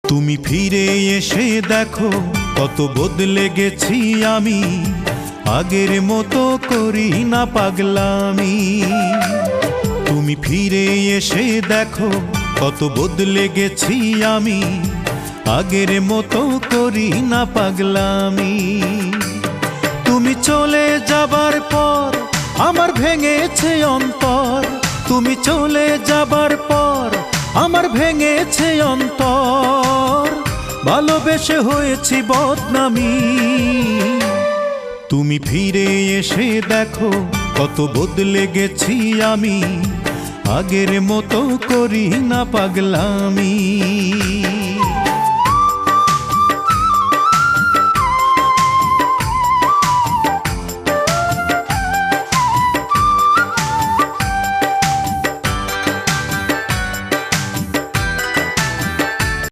তুমি ফিরে এসে দেখো কত বদলে গেছি আমি, আগের মতো করি না পাগলামি। তুমি ফিরে এসে দেখো কত বদলে গেছি আমি, আগের মতো করি না পাগলামি। তুমি চলে যাবার পর আমার ভেঙেছে অন্তর, তুমি চলে যাবার পর আমার ভেঙেছে অন্তর, ভালোবেসে হয়েছি বদনামি। তুমি ফিরে এসে দেখো কত বদলে গেছি আমি, আগের মতো করি না পাগলামি।